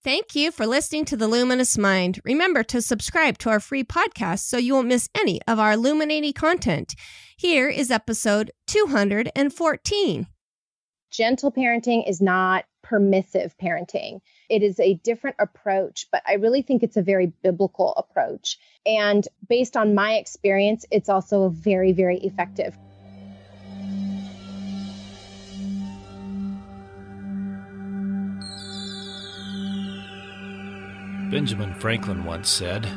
Thank you for listening to The Luminous Mind. Remember to subscribe to our free podcast so you won't miss any of our illuminating content. Here is episode 214. Gentle parenting is not permissive parenting. It is a different approach, but I really think it's a very biblical approach. And based on my experience, it's also very, very effective. Benjamin Franklin once said,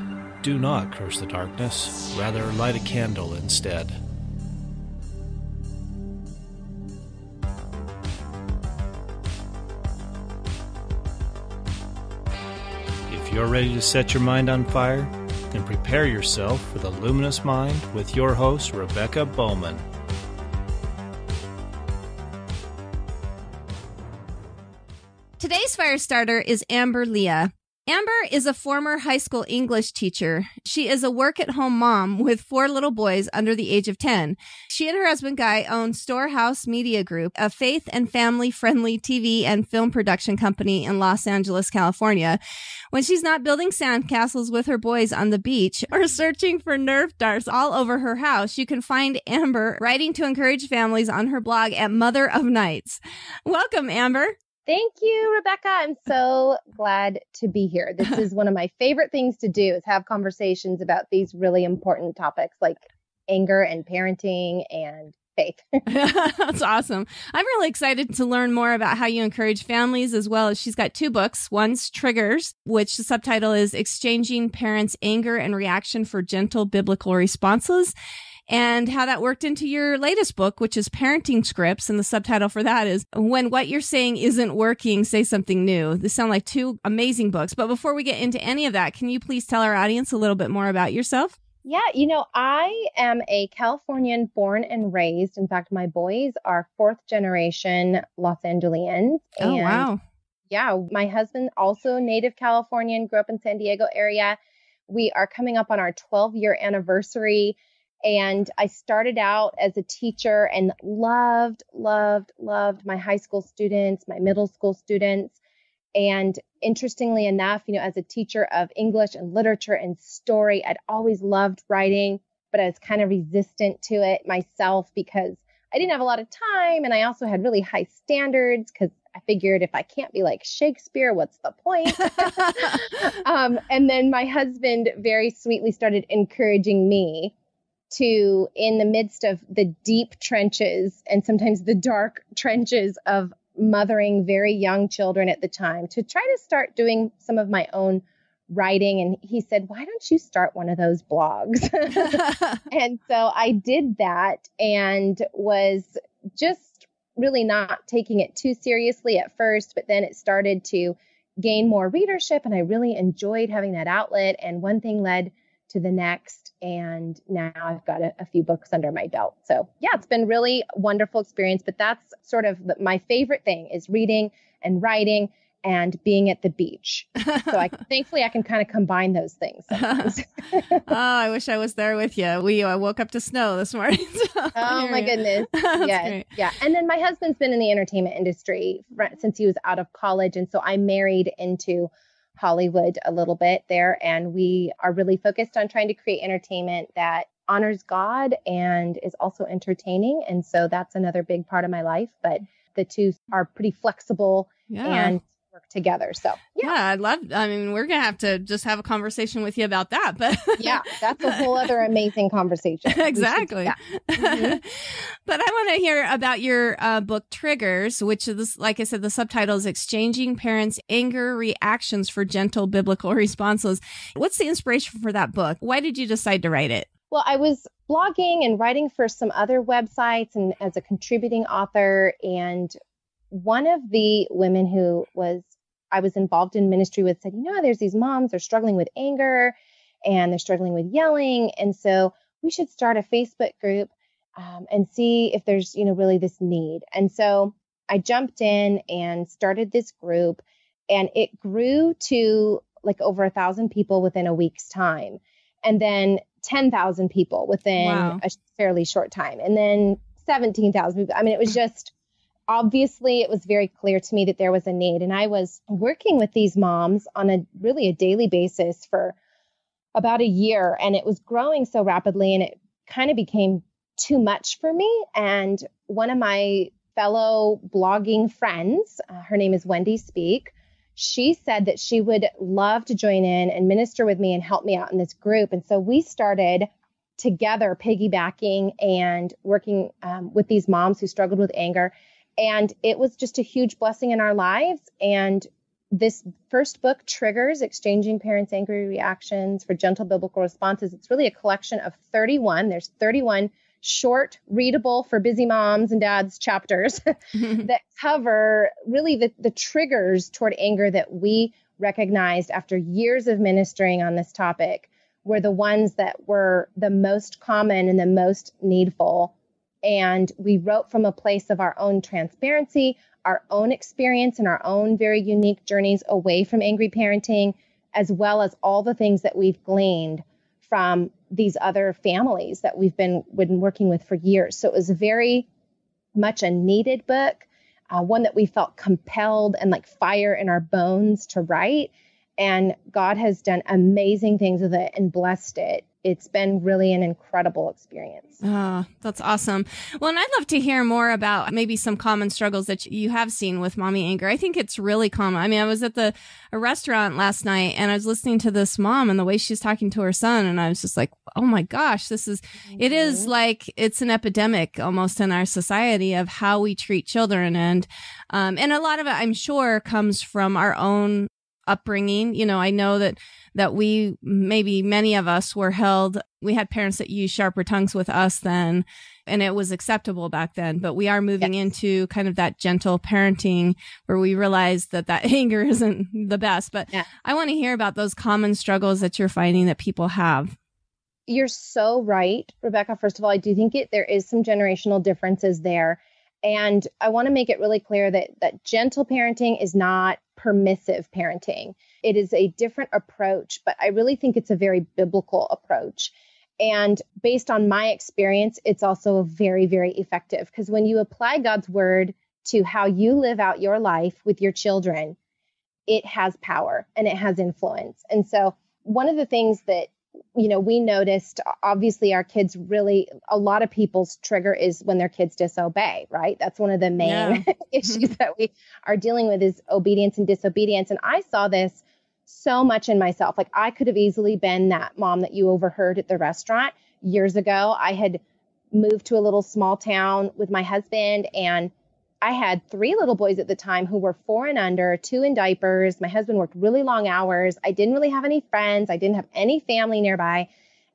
"Do not curse the darkness, rather light a candle instead." If you're ready to set your mind on fire, then prepare yourself for the Luminous Mind with your host, Rebecca Bowman. Today's fire starter is Amber Lia. Amber is a former high school English teacher. She is a work-at-home mom with 4 little boys under the age of 10. She and her husband, Guy, own Storehouse Media Group, a faith and family-friendly TV and film production company in Los Angeles, California. When she's not building sandcastles with her boys on the beach or searching for Nerf darts all over her house, you can find Amber writing to encourage families on her blog at Mother of Nights. Welcome, Amber. Thank you, Rebecca. I'm so glad to be here. This is one of my favorite things to do is have conversations about these really important topics like anger and parenting and faith. That's awesome. I'm really excited to learn more about how you encourage families as well. She's got 2 books. One's Triggers, which the subtitle is Exchanging Parents' Anger and Reaction for Gentle Biblical Responses, and how that worked into your latest book, which is Parenting Scripts. And the subtitle for that is When What You're Saying Isn't Working, Say Something New. These sound like 2 amazing books. But before we get into any of that, can you please tell our audience a little bit more about yourself? Yeah, I am a Californian born and raised. In fact, my boys are 4th generation Los Angeles. Oh, wow. Yeah, my husband, also native Californian, grew up in San Diego area. We are coming up on our 12-year anniversary. And I started out as a teacher and loved my high school students, my middle school students. And interestingly enough, as a teacher of English and literature and story, I'd always loved writing, but I was kind of resistant to it myself because I didn't have a lot of time. And I also had really high standards because I figured if I can't be like Shakespeare, what's the point? And then my husband very sweetly started encouraging me to, in the midst of the deep trenches and sometimes the dark trenches of mothering very young children at the time, to try to start doing some of my own writing. And he said, why don't you start one of those blogs? And so I did that and was just really not taking it too seriously at first, but then it started to gain more readership and I really enjoyed having that outlet. And one thing led to the next. And now I've got a few books under my belt. So yeah, it's been really wonderful experience, but that's sort of my favorite thing is reading and writing and being at the beach. So thankfully I can kind of combine those things sometimes. Oh, I wish I was there with you. I woke up to snow this morning. So oh my goodness. Yes. Yeah. And then my husband's been in the entertainment industry since he was out of college. And so I married into Hollywood a little bit there. And we are really focused on trying to create entertainment that honors God and is also entertaining. And so that's another big part of my life. But the two are pretty flexible and work together. So yeah, we're going to have to just have a conversation with you about that. But yeah, that's a whole other amazing conversation. Exactly. Mm-hmm. But I want to hear about your book Triggers, which is, like I said, the subtitle is Exchanging Parents' Anger Reactions for Gentle Biblical Responses. What's the inspiration for that book? Why did you decide to write it? Well, I was blogging and writing for some other websites and as a contributing author. And one of the women I was involved in ministry with said, there's these moms, they're struggling with anger and they're struggling with yelling. And so we should start a Facebook group and see if there's, really this need. And so I jumped in and started this group and it grew to like over 1,000 people within a week's time. And then 10,000 people within a fairly short time. And then 17,000 people. I mean, it was just obviously it was very clear to me that there was a need. And I was working with these moms on a daily basis for about a year, and it was growing so rapidly, and it kind of became too much for me. And one of my fellow blogging friends, her name is Wendy Speak, she said that she would love to join in and minister with me and help me out in this group. And so we started together piggybacking and working with these moms who struggled with anger. And it was just a huge blessing in our lives. And this first book, Triggers, Exchanging Parents' Angry Reactions for Gentle Biblical Responses, it's really a collection of 31. There's 31 short, readable for busy moms and dads chapters that cover really the triggers toward anger that we recognized after years of ministering on this topic were the ones that were the most common and the most needful. And we wrote from a place of our own transparency, our own experience, and our own very unique journeys away from angry parenting, as well as all the things that we've gleaned from these other families that we've been working with for years. So it was very much a needed book, one that we felt compelled and like fire in our bones to write. And God has done amazing things with it and blessed it. It's been really an incredible experience. Oh, that's awesome. Well, and I'd love to hear more about maybe some common struggles that you have seen with mommy anger. I think it's really common. I mean, I was at a restaurant last night and I was listening to this mom and the way she's talking to her son. And I was just like, oh my gosh, it is like it's an epidemic almost in our society of how we treat children. And a lot of it, I'm sure, comes from our own upbringing. You know, I know that many of us we had parents that used sharper tongues with us then, and it was acceptable back then, but we are moving into kind of that gentle parenting where we realize that anger isn't the best. But I want to hear about those common struggles that you're finding that people have. You're so right, Rebecca. First of all, I do think there is some generational differences there. And I want to make it really clear that gentle parenting is not permissive parenting. It is a different approach, but I really think it's a very biblical approach. And based on my experience, it's also very, very effective because when you apply God's word to how you live out your life with your children, it has power and it has influence. And so one of the things that we noticed, obviously our kids a lot of people's trigger is when their kids disobey, right? That's one of the main issues that we are dealing with is obedience and disobedience. And I saw this so much in myself. Like I could have easily been that mom that you overheard at the restaurant years ago. I had moved to a little small town with my husband and I had 3 little boys at the time who were 4 and under, 2 in diapers. My husband worked really long hours. I didn't really have any friends. I didn't have any family nearby.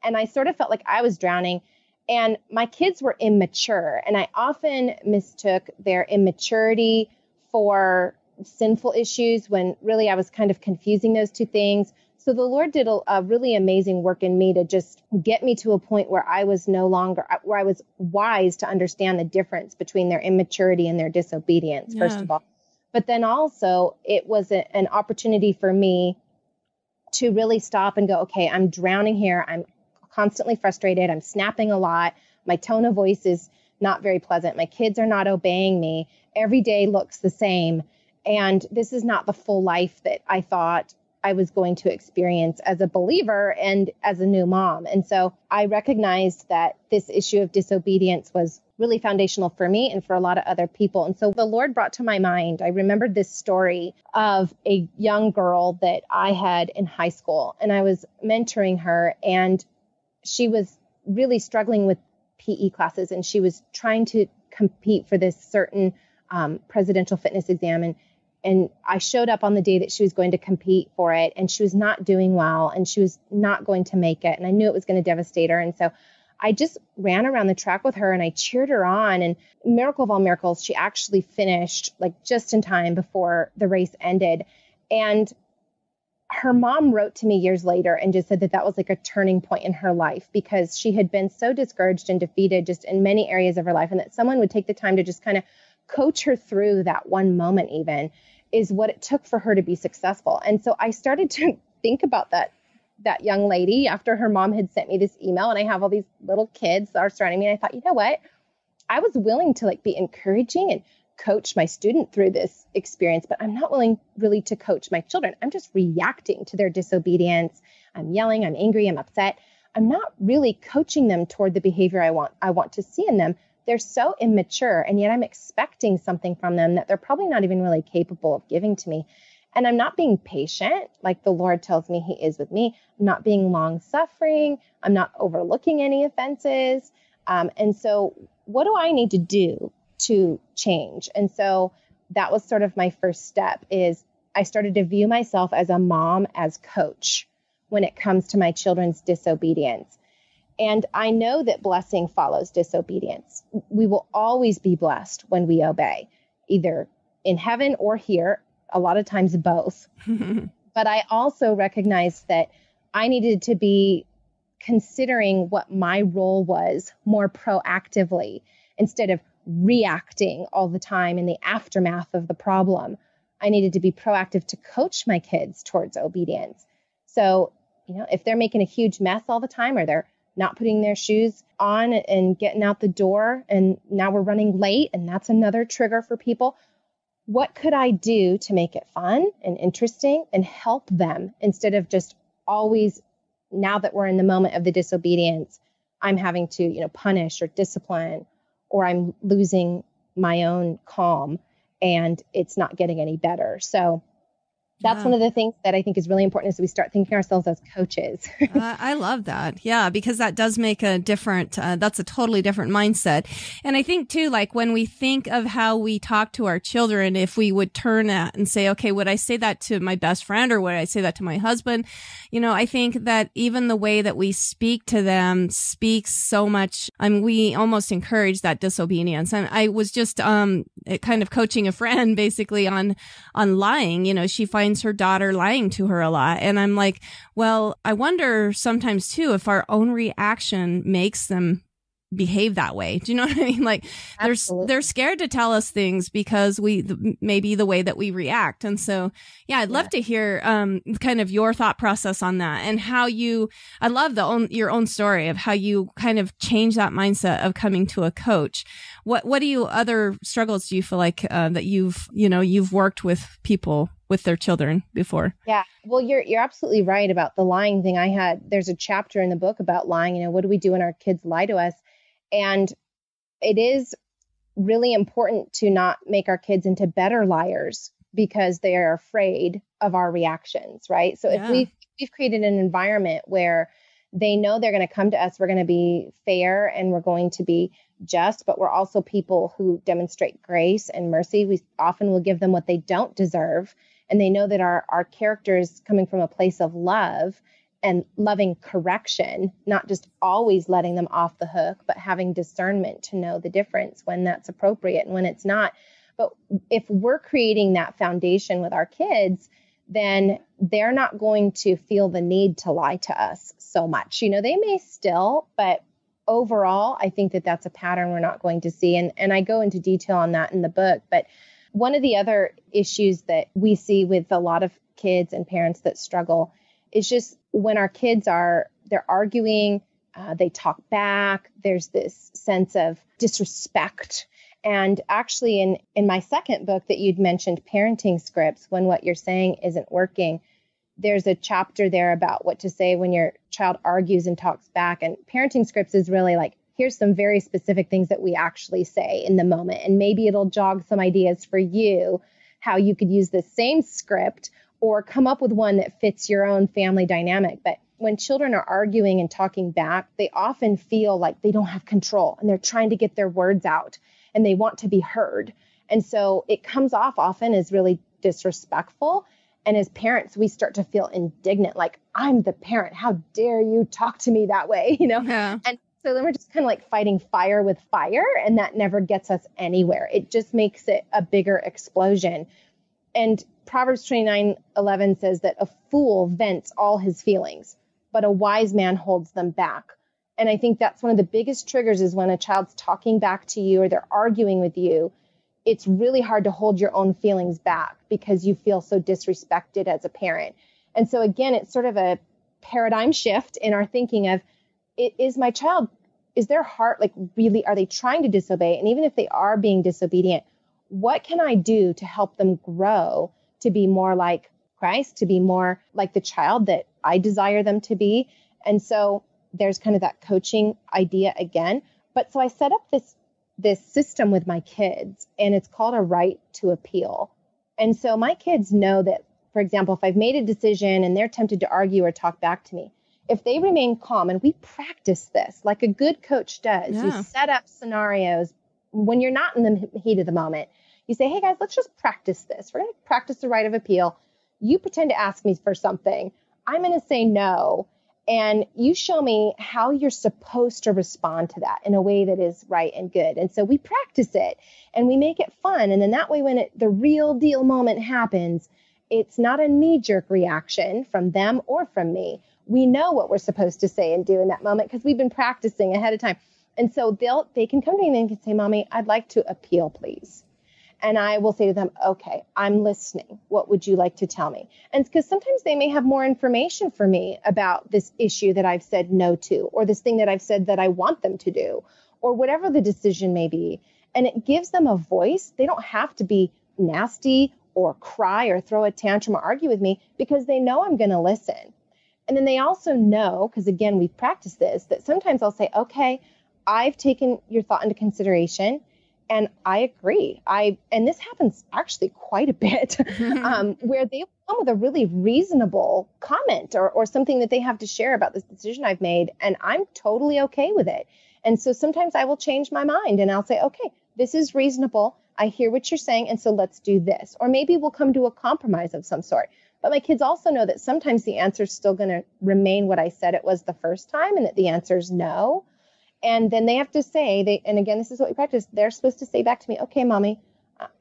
And I sort of felt like I was drowning. And my kids were immature. And I often mistook their immaturity for sinful issues when really I was kind of confusing those two things. So the Lord did a really amazing work in me to just get me to a point where I was where I was wise to understand the difference between their immaturity and their disobedience, first of all. But then also it was an opportunity for me to really stop and go, okay, I'm drowning here. I'm constantly frustrated. I'm snapping a lot. My tone of voice is not very pleasant. My kids are not obeying me. Every day looks the same. And this is not the full life that I thought I was going to experience as a believer and as a new mom. And so I recognized that this issue of disobedience was really foundational for me and for a lot of other people. And so the Lord brought to my mind, I remembered this story of a young girl that I had in high school, and I was mentoring her, and she was really struggling with PE classes, and she was trying to compete for this certain presidential fitness exam. And I showed up on the day that she was going to compete for it, and she was not doing well, and she was not going to make it. And I knew it was going to devastate her. And so I just ran around the track with her and I cheered her on, and miracle of all miracles, she actually finished like just in time before the race ended. And her mom wrote to me years later and just said that was like a turning point in her life because she had been so discouraged and defeated just in many areas of her life, and that someone would take the time to just kind of coach her through that one moment even is what it took for her to be successful. And so I started to think about that young lady after her mom had sent me this email, and I have all these little kids that are surrounding me. And I thought, you know what? I was willing to like be encouraging and coach my student through this experience, but I'm not willing really to coach my children. I'm just reacting to their disobedience. I'm yelling, I'm angry, I'm upset. I'm not really coaching them toward the behavior I want to see in them. They're so immature, and yet I'm expecting something from them that they're probably not even really capable of giving to me. And I'm not being patient, like the Lord tells me he is with me. I'm not being long-suffering. I'm not overlooking any offenses. And so what do I need to do to change? And so that was sort of my first step, is I started to view myself as a mom, as coach, when it comes to my children's disobedience. And I know that blessing follows disobedience. We will always be blessed when we obey, either in heaven or here, a lot of times both. But I also recognized that I needed to be considering what my role was more proactively instead of reacting all the time in the aftermath of the problem. I needed to be proactive to coach my kids towards obedience. So, if they're making a huge mess all the time, or they're not putting their shoes on and getting out the door, and now we're running late, and that's another trigger for people. What could I do to make it fun and interesting and help them, instead of just always, now that we're in the moment of the disobedience, I'm having to, punish or discipline, or I'm losing my own calm and it's not getting any better. So that's one of the things that I think is really important, is we start thinking of ourselves as coaches. I love that. Yeah, because that does make a different, that's a totally different mindset. And I think too, like when we think of how we talk to our children, if we would turn that and say, okay, would I say that to my best friend, or would I say that to my husband? I think that even the way that we speak to them speaks so much. We almost encourage that disobedience. And I was just, kind of coaching a friend basically on lying. She finds her daughter lying to her a lot. And I'm like, well, I wonder sometimes too, if our own reaction makes them behave that way. Do you know what I mean? Like they're scared to tell us things because maybe the way that we react. And so, yeah, I'd love to hear, kind of your thought process on that, and how I love your own story of how you kind of change that mindset of coming to a coach. What other struggles do you feel like, that you've worked with people with their children before? Yeah. Well, you're absolutely right about the lying thing. There's a chapter in the book about lying. What do we do when our kids lie to us? And it is really important to not make our kids into better liars because they are afraid of our reactions, right? So if we've created an environment where they know they're going to come to us, we're going to be fair and we're going to be just, but we're also people who demonstrate grace and mercy. We often will give them what they don't deserve. And they know that our character is coming from a place of love and loving correction, not just always letting them off the hook, but having discernment to know the difference when that's appropriate and when it's not. But if we're creating that foundation with our kids, then they're not going to feel the need to lie to us so much. They may still, but overall, I think that that's a pattern we're not going to see. And I go into detail on that in the book. But one of the other issues that we see with a lot of kids and parents that struggle is just when our kids they're arguing, they talk back, there's this sense of disrespect. And actually in my second book that you'd mentioned, Parenting Scripts, when what you're saying isn't working, there's a chapter there about what to say when your child argues and talks back. And Parenting Scripts is really like, here's some very specific things that we actually say in the moment. And maybe it'll jog some ideas for you, how you could use the same script or come up with one that fits your own family dynamic. But when children are arguing and talking back, they often feel like they don't have control and they're trying to get their words out and they want to be heard. And so it comes off often as really disrespectful. And as parents, we start to feel indignant, like, I'm the parent. How dare you talk to me that way? Yeah. And so then we're just kind of like fighting fire with fire, and that never gets us anywhere. It just makes it a bigger explosion. And Proverbs 29:11 says that a fool vents all his feelings, but a wise man holds them back. And I think that's one of the biggest triggers, is when a child's talking back to you or they're arguing with you. It's really hard to hold your own feelings back because you feel so disrespected as a parent. And so again, it's sort of a paradigm shift in our thinking of, is my child, is their heart like really, are they trying to disobey? And even if they are being disobedient, what can I do to help them grow to be more like Christ, to be more like the child that I desire them to be? And so there's kind of that coaching idea again. But so I set up this system with my kids, and it's called a right to appeal. And so my kids know that, for example, if I've made a decision and they're tempted to argue or talk back to me, if they remain calm, and we practice this like a good coach does, you set up scenarios when you're not in the heat of the moment. You say, hey guys, let's just practice this. We're going to practice the right of appeal. You pretend to ask me for something. I'm going to say no. And you show me how you're supposed to respond to that in a way that is right and good. And so we practice it and we make it fun. And then that way, when the real deal moment happens, it's not a knee-jerk reaction from them or from me. We know what we're supposed to say and do in that moment because we've been practicing ahead of time. And so they can come to me and can say, Mommy, I'd like to appeal, please. And I will say to them, okay, I'm listening. What would you like to tell me? And because sometimes they may have more information for me about this issue that I've said no to, or this thing that I've said that I want them to do, or whatever the decision may be. And it gives them a voice. They don't have to be nasty or cry or throw a tantrum or argue with me because they know I'm going to listen. And then they also know, because again, we've practiced this, that sometimes I'll say, okay, I've taken your thought into consideration. And I agree. And this happens actually quite a bit, where they come with a really reasonable comment or something that they have to share about this decision I've made. And I'm totally okay with it. And so sometimes I will change my mind and I'll say, okay, this is reasonable. I hear what you're saying. And so let's do this. Or maybe we'll come to a compromise of some sort. But my kids also know that sometimes the answer is still going to remain what I said it was the first time, and that the answer is no. And then they have to say, and again, this is what we practice, they're supposed to say back to me, okay, Mommy,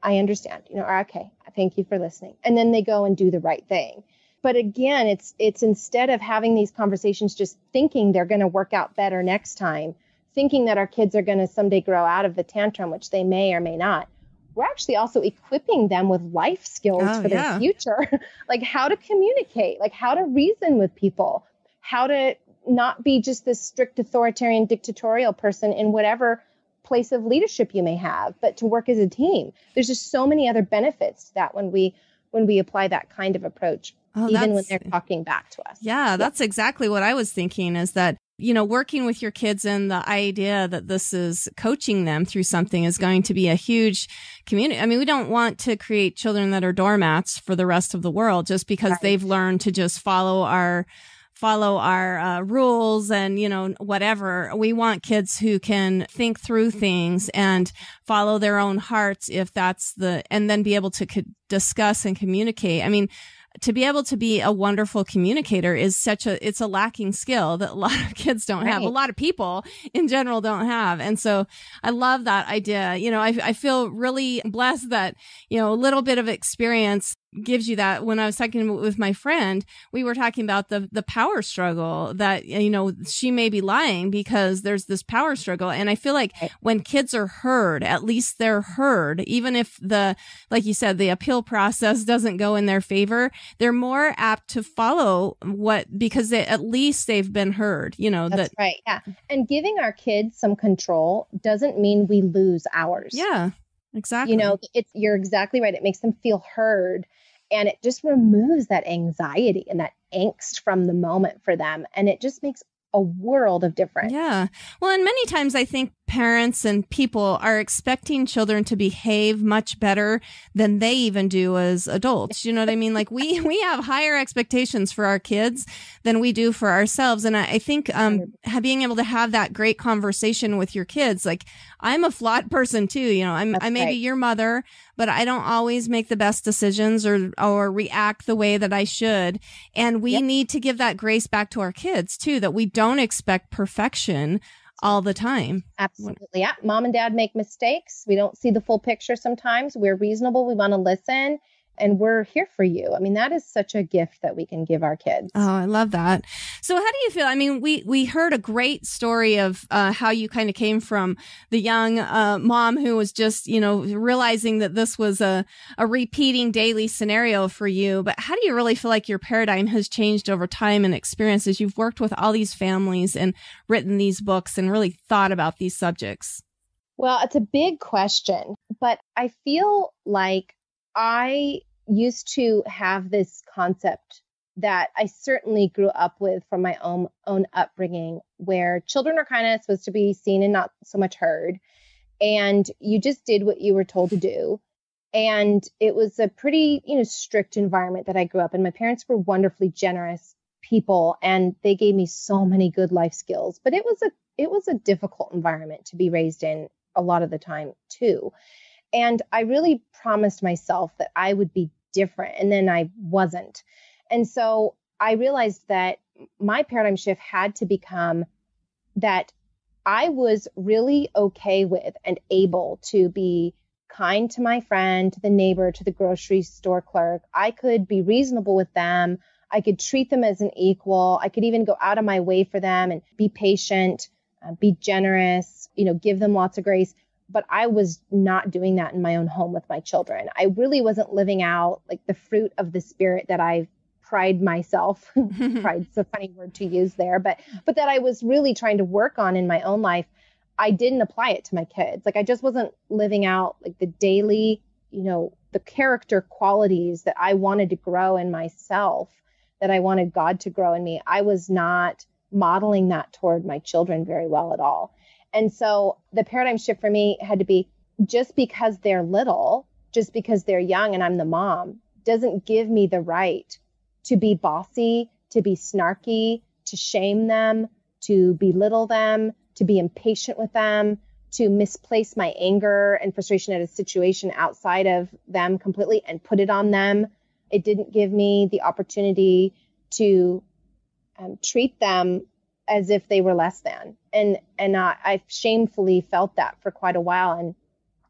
I understand, or okay, thank you for listening. And then they go and do the right thing. But again, it's instead of having these conversations just thinking they're going to work out better next time, thinking that our kids are going to someday grow out of the tantrum, which they may or may not, we're actually also equipping them with life skills for their future, like how to communicate, like how to reason with people, how to not be just this strict authoritarian dictatorial person in whatever place of leadership you may have, but to work as a team. There's just so many other benefits to that when we apply that kind of approach, even when they're talking back to us. Yeah, that's exactly what I was thinking, is that, working with your kids and the idea that this is coaching them through something is going to be a huge community. I mean, we don't want to create children that are doormats for the rest of the world just because they've learned to just follow our rules and, whatever. We want kids who can think through things and follow their own hearts and then be able to discuss and communicate. I mean, to be able to be a wonderful communicator is it's a lacking skill that a lot of kids don't have. A lot of people in general don't have. And so I love that idea. I feel really blessed that, a little bit of experience gives you that. When I was talking with my friend, we were talking about the power struggle that, she may be lying because there's this power struggle. And I feel like when kids are heard, at least they're heard, even if like you said, the appeal process doesn't go in their favor, they're more apt to follow because at least they've been heard, That's right. Yeah. And giving our kids some control doesn't mean we lose ours. Yeah, exactly. You're exactly right. It makes them feel heard. And it just removes that anxiety and that angst from the moment for them. And it just makes a world of difference. Yeah. Well, and many times I think parents and people are expecting children to behave much better than they even do as adults. You know what I mean? Like we have higher expectations for our kids than we do for ourselves. And I think being able to have that great conversation with your kids, like I'm a flawed person too. I may be your mother, but I don't always make the best decisions or react the way that I should. And we need to give that grace back to our kids too, that we don't expect perfection all the time. Absolutely. Yeah. Mom and dad make mistakes. We don't see the full picture sometimes. We're reasonable. We want to listen. And we're here for you. I mean, that is such a gift that we can give our kids. Oh, I love that. So how do you feel? I mean, we heard a great story of how you kind of came from the young mom who was just, realizing that this was a repeating daily scenario for you. But how do you really feel like your paradigm has changed over time and experiences? You've worked with all these families and written these books and really thought about these subjects. Well, it's a big question, but I feel like I used to have this concept that I certainly grew up with from my own upbringing, where children are kind of supposed to be seen and not so much heard. And you just did what you were told to do. And it was a pretty, strict environment that I grew up in. My parents were wonderfully generous people, and they gave me so many good life skills. But it was a difficult environment to be raised in a lot of the time too. And I really promised myself that I would be different, and then I wasn't. And so I realized that my paradigm shift had to become that I was really okay with and able to be kind to my friend, to the neighbor, to the grocery store clerk. I could be reasonable with them. I could treat them as an equal. I could even go out of my way for them and be patient, be generous, give them lots of grace. But I was not doing that in my own home with my children. I really wasn't living out like the fruit of the spirit that I pride myself. Pride's a funny word to use there, but that I was really trying to work on in my own life. I didn't apply it to my kids. Like I just wasn't living out like the daily, the character qualities that I wanted to grow in myself, that I wanted God to grow in me. I was not modeling that toward my children very well at all. And so the paradigm shift for me had to be, just because they're little, just because they're young and I'm the mom, doesn't give me the right to be bossy, to be snarky, to shame them, to belittle them, to be impatient with them, to misplace my anger and frustration at a situation outside of them completely and put it on them. It didn't give me the opportunity to treat them as if they were less than. And I shamefully felt that for quite a while. And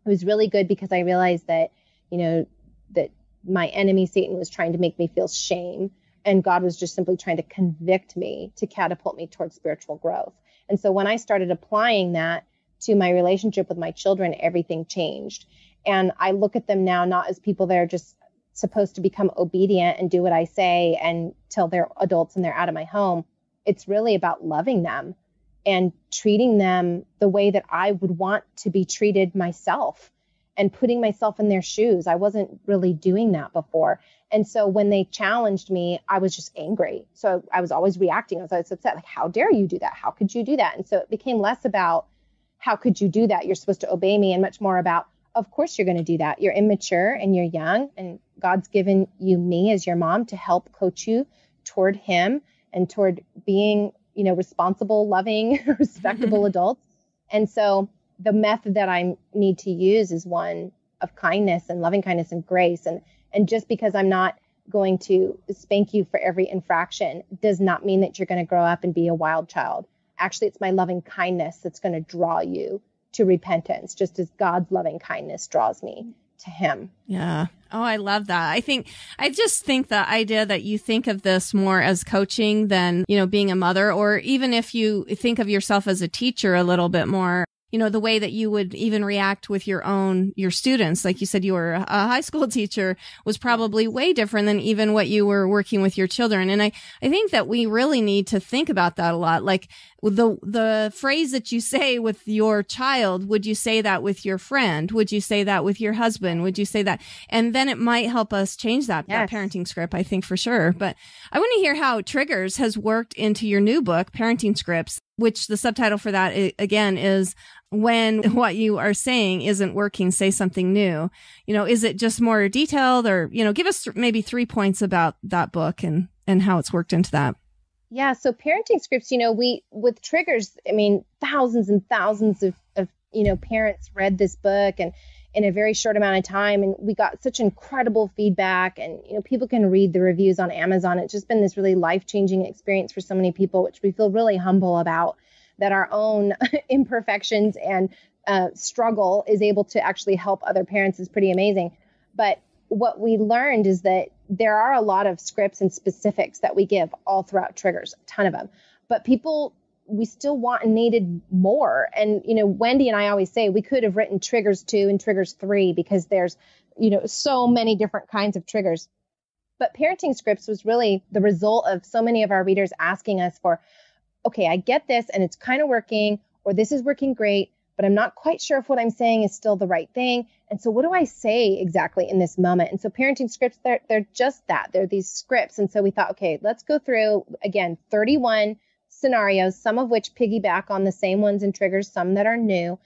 it was really good because I realized that, that my enemy, Satan, was trying to make me feel shame. And God was just simply trying to convict me to catapult me towards spiritual growth. And so when I started applying that to my relationship with my children, everything changed. And I look at them now not as people that are just supposed to become obedient and do what I say until they're adults and they're out of my home. It's really about loving them and treating them the way that I would want to be treated myself and putting myself in their shoes. I wasn't really doing that before. And so when they challenged me, I was just angry. So I was always reacting. I was always upset. Like, how dare you do that? How could you do that? And so it became less about how could you do that? You're supposed to obey me, and much more about, of course you're going to do that. You're immature and you're young, and God's given you me as your mom to help coach you toward him and toward being, responsible, loving, respectable adults. And so the method that I need to use is one of kindness and loving kindness and grace. And just because I'm not going to spank you for every infraction does not mean that you're going to grow up and be a wild child. Actually, it's my loving kindness that's going to draw you to repentance, just as God's loving kindness draws me to him. Yeah. Oh, I love that. I just think the idea that you think of this more as coaching than, being a mother, or even if you think of yourself as a teacher a little bit more, the way that you would even react with your students. Like you said, you were a high school teacher, was probably way different than even what you were working with your children. And I think that we really need to think about that a lot. Like the phrase that you say with your child, would you say that with your friend? Would you say that with your husband? Would you say that? And then it might help us change that parenting script, I think, for sure. But I want to hear how Triggers has worked into your new book, Parenting Scripts, which the subtitle for that, again, is When What You Are Saying Isn't Working, Say Something New. Is it just more detailed, or, give us maybe 3 points about that book and how it's worked into that. Yeah. So Parenting Scripts, we, with Triggers, thousands and thousands of parents read this book and in a very short amount of time. And we got such incredible feedback, and, people can read the reviews on Amazon. It's just been this really life-changing experience for so many people, which we feel really humble about, that our own imperfections and struggle is able to actually help other parents is pretty amazing. But what we learned is that there are a lot of scripts and specifics that we give all throughout Triggers, a ton of them. But people, we still want and needed more. And, Wendy and I always say we could have written Triggers 2 and Triggers 3 because there's, so many different kinds of triggers. But Parenting Scripts was really the result of so many of our readers asking us for, okay, I get this and it's kind of working, or this is working great, but I'm not quite sure if what I'm saying is still the right thing. And so what do I say exactly in this moment? And so parenting scripts, they're just that. They're these scripts. And so we thought, okay, let's go through, again, 31 scenarios, some of which piggyback on the same ones and triggers, some that are new.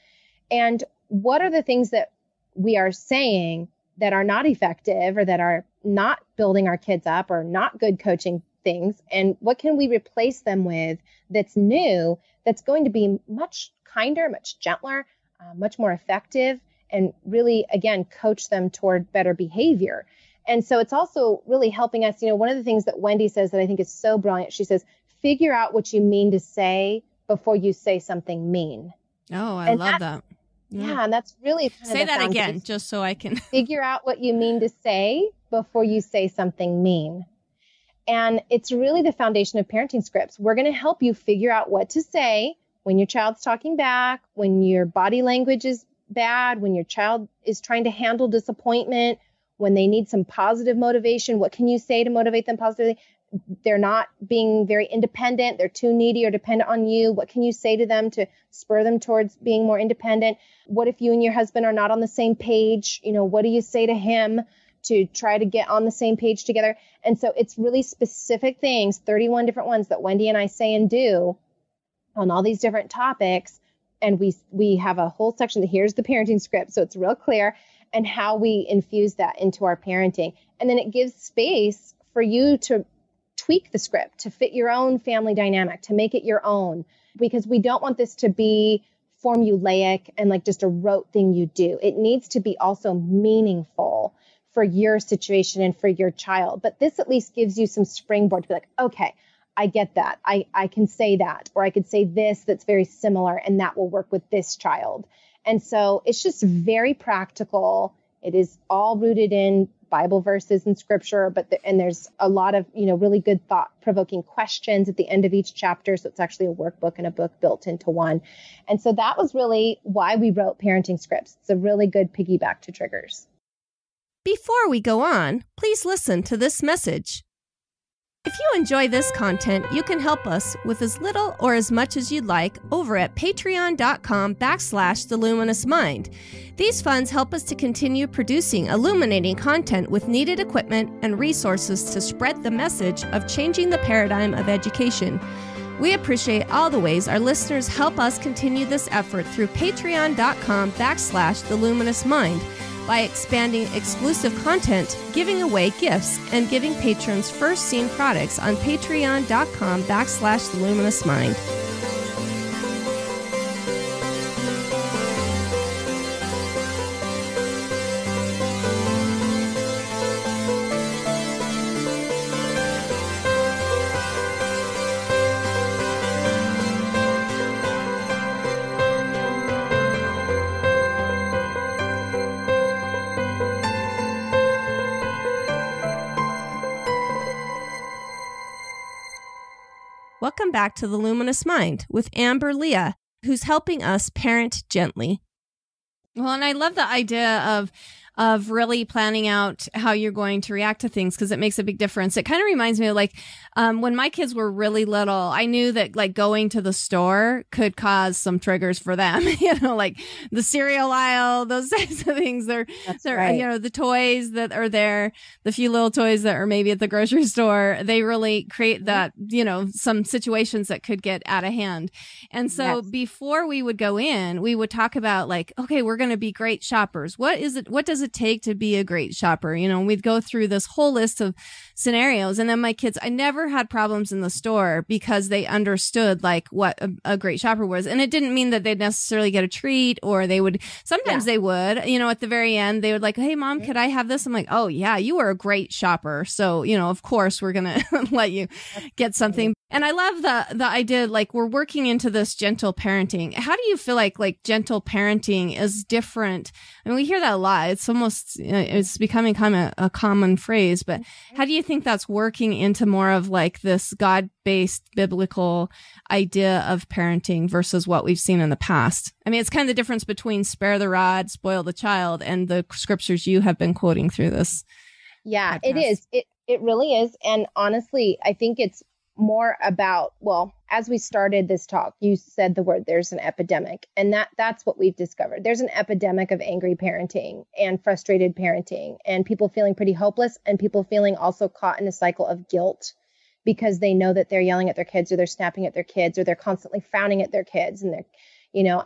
And what are the things that we are saying that are not effective or that are not building our kids up or not good coaching things? And what can we replace them with that's new, that's going to be much kinder, much gentler, much more effective, and really, again, coach them toward better behavior. And so it's also really helping us, one of the things that Wendy says that I think is so brilliant, she says, figure out what you mean to say before you say something mean. Oh, I love that. Yeah, and that's really kind of say that again, just so I can figure out what you mean to say before you say something mean. And it's really the foundation of parenting scripts. We're going to help you figure out what to say when your child's talking back, when your body language is bad, when your child is trying to handle disappointment, when they need some positive motivation. What can you say to motivate them positively? They're not being very independent. They're too needy or dependent on you. What can you say to them to spur them towards being more independent? What if you and your husband are not on the same page? What do you say to him to try to get on the same page together? And so it's really specific things, 31 different ones that Wendy and I say and do on all these different topics. And we have a whole section that here's the parenting script. So it's real clear, and how we infuse that into our parenting. And then it gives space for you to tweak the script to fit your own family dynamic, to make it your own, because we don't want this to be formulaic and like just a rote thing you do. It needs to be also meaningful for your situation and for your child. But this at least gives you some springboard to be like, okay, I get that. I can say that, or I could say this that's very similar, and that will work with this child. And so it's just very practical. It is all rooted in Bible verses and scripture, and there's a lot of, really good thought-provoking questions at the end of each chapter. So it's actually a workbook and a book built into one. And so that was really why we wrote parenting scripts. It's a really good piggyback to triggers. Before we go on, please listen to this message. If you enjoy this content, you can help us with as little or as much as you'd like over at patreon.com/theluminousmind. These funds help us to continue producing illuminating content with needed equipment and resources to spread the message of changing the paradigm of education. We appreciate all the ways our listeners help us continue this effort through patreon.com/theluminousmind. by expanding exclusive content, giving away gifts, and giving patrons first seen products on patreon.com/theluminousmind. Welcome back to The Luminous Mind with Amber Lia, who's helping us parent gently. Well, and I love the idea of really planning out how you're going to react to things, because it makes a big difference. It kind of reminds me of when my kids were really little, I knew that going to the store could cause some triggers for them, like the cereal aisle, those types of things. They're right. The toys that are there, the few little toys that are maybe at the grocery store, they really create that, some situations that could get out of hand. And so before we would go in, we would talk about okay, we're going to be great shoppers. What does it take to be a great shopper? We'd go through this whole list of scenarios, and then my kids, I never had problems in the store because they understood what a great shopper was. And it didn't mean that they'd necessarily get a treat, or they would, sometimes they would, at the very end, they would hey, Mom, could I have this? I'm like, oh yeah, you were a great shopper. So, of course we're going to let you get something. And I love the idea, we're working into this gentle parenting. How do you feel like gentle parenting is different? I mean, we hear that a lot. It's almost, it's becoming kind of a common phrase, but how do you think that's working into more of this God-based biblical idea of parenting versus what we've seen in the past? I mean, it's kind of the difference between spare the rod, spoil the child, and the scriptures you have been quoting through this. Yeah, podcast. It is. It really is. And honestly, I think it's more about, well, as we started this talk, you said the word, there's an epidemic. And that's what we've discovered. There's an epidemic of angry parenting and frustrated parenting and people feeling pretty hopeless and people feeling also caught in a cycle of guilt because they know that they're yelling at their kids or they're snapping at their kids or they're constantly frowning at their kids. And they're,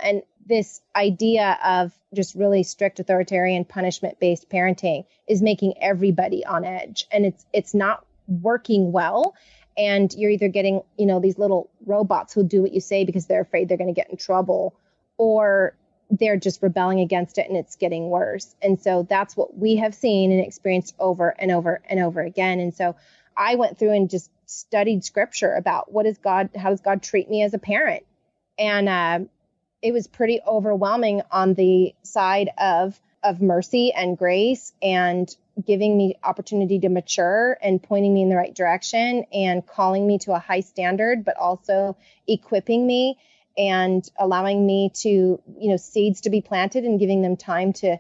and this idea of just really strict authoritarian punishment-based parenting is making everybody on edge. And it's not working well. And you're either getting, these little robots who do what you say because they're afraid they're going to get in trouble, or they're just rebelling against it and it's getting worse. And so that's what we have seen and experienced over and over and over again. And so I went through and just studied scripture about how does God treat me as a parent? And it was pretty overwhelming on the side of mercy and grace and giving me opportunity to mature and pointing me in the right direction and calling me to a high standard, but also equipping me and allowing me to, seeds to be planted and giving them time to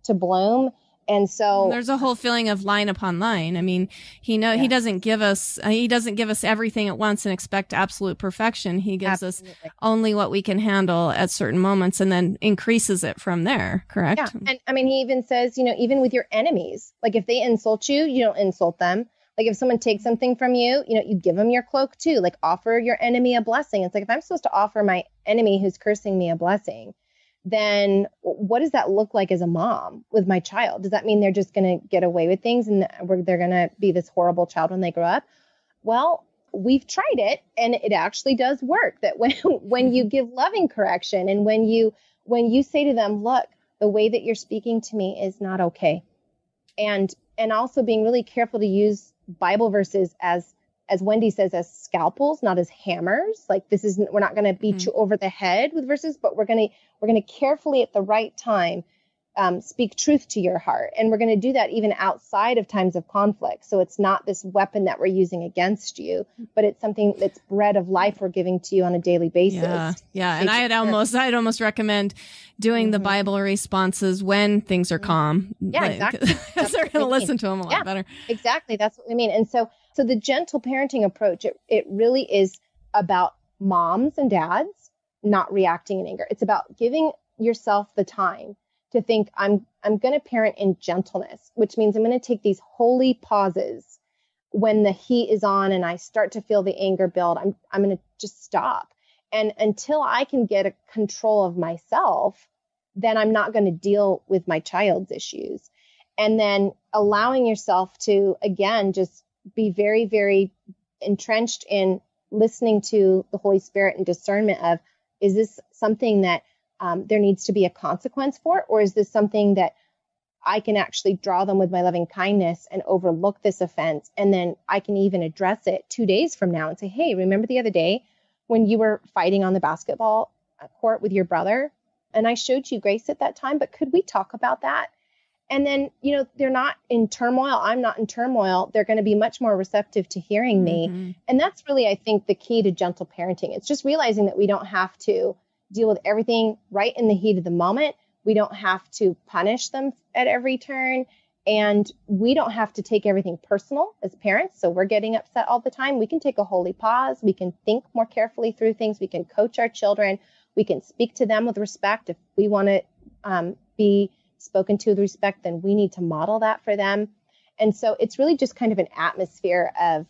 bloom. And so there's a whole feeling of line upon line. I mean, he doesn't give us everything at once and expect absolute perfection. He gives us only what we can handle at certain moments and then increases it from there. Correct. Yeah. And I mean, he even says, even with your enemies, like if they insult you, you don't insult them. Like if someone takes something from you, you give them your cloak too, like offer your enemy a blessing. It's like, if I'm supposed to offer my enemy who's cursing me a blessing, then what does that look like as a mom with my child? Does that mean they're just going to get away with things and they're going to be this horrible child when they grow up? Well, we've tried it and it actually does work, that when you give loving correction and when you say to them, look, the way that you're speaking to me is not okay. And also being really careful to use Bible verses as Wendy says, as scalpels, not as hammers. Like we're not going to beat you over the head with verses, but we're going to carefully at the right time speak truth to your heart. And we're going to do that even outside of times of conflict. So it's not this weapon that we're using against you, but it's something that's bread of life we're giving to you on a daily basis. Yeah. And I'd almost recommend doing the Bible responses when things are calm. Yeah, exactly. Because they're going to listen to them a lot better. Exactly. That's what we mean. And so the gentle parenting approach, it really is about moms and dads not reacting in anger. It's about giving yourself the time to think, I'm going to parent in gentleness, which means I'm going to take these holy pauses when the heat is on and I start to feel the anger build. I'm going to just stop. And until I can get a control of myself, then I'm not going to deal with my child's issues. And then allowing yourself to, again, just be very, very entrenched in listening to the Holy Spirit and discernment of, is this something that there needs to be a consequence for, or is this something that I can actually draw them with my loving kindness and overlook this offense? And then I can even address it 2 days from now and say, hey, remember the other day when you were fighting on the basketball court with your brother? And I showed you grace at that time, but could we talk about that? And then, they're not in turmoil. I'm not in turmoil. They're going to be much more receptive to hearing me. And that's really, I think, the key to gentle parenting. It's just realizing that we don't have to deal with everything right in the heat of the moment. We don't have to punish them at every turn. And we don't have to take everything personal as parents. So we're getting upset all the time. We can take a holy pause. We can think more carefully through things. We can coach our children. We can speak to them with respect. If we want to be spoken to with respect, then we need to model that for them. And so it's really just kind of an atmosphere of,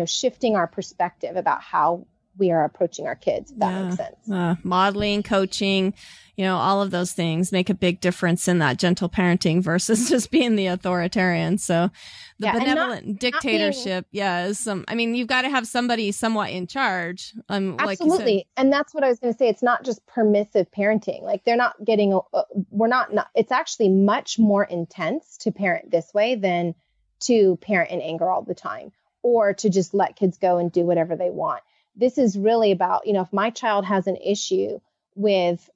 shifting our perspective about how we are approaching our kids, if that makes sense. Modeling, coaching, all of those things make a big difference in that gentle parenting versus just being the authoritarian. So the benevolent dictatorship, is you've got to have somebody somewhat in charge. Absolutely. Like you said. And that's what I was going to say. It's not just permissive parenting. Like they're not getting, it's actually much more intense to parent this way than to parent in anger all the time, or to just let kids go and do whatever they want. This is really about, if my child has an issue with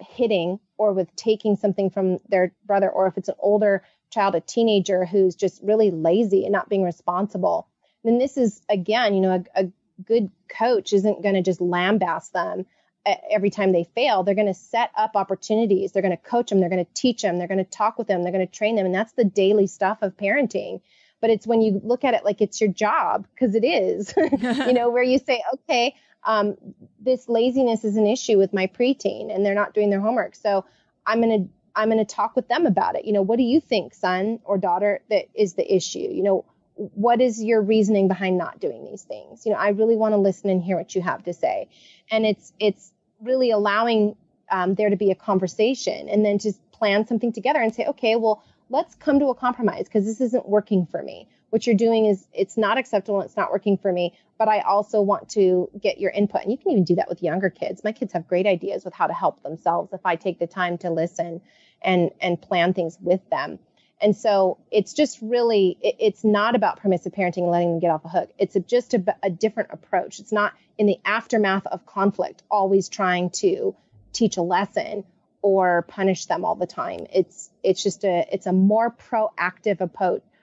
hitting or with taking something from their brother, or if it's an older child, a teenager who's just really lazy and not being responsible, then this is, again, a good coach isn't going to just lambaste them every time they fail. They're going to set up opportunities. They're going to coach them. They're going to teach them. They're going to talk with them. They're going to train them. And that's the daily stuff of parenting. but it's when you look at it like it's your job, because it is, where you say, okay, this laziness is an issue with my preteen and they're not doing their homework. So I'm going to talk with them about it. What do you think, son or daughter, that is the issue? What is your reasoning behind not doing these things? I really want to listen and hear what you have to say. And it's really allowing there to be a conversation, and then just plan something together and say, okay, well, let's come to a compromise, because this isn't working for me. What you're doing is, it's not acceptable. It's not working for me, but I also want to get your input. And you can even do that with younger kids. My kids have great ideas with how to help themselves if I take the time to listen and plan things with them. And so it's just really, it's not about permissive parenting and letting them get off the hook. It's just a different approach. It's not in the aftermath of conflict, always trying to teach a lesson or punish them all the time. It's a more proactive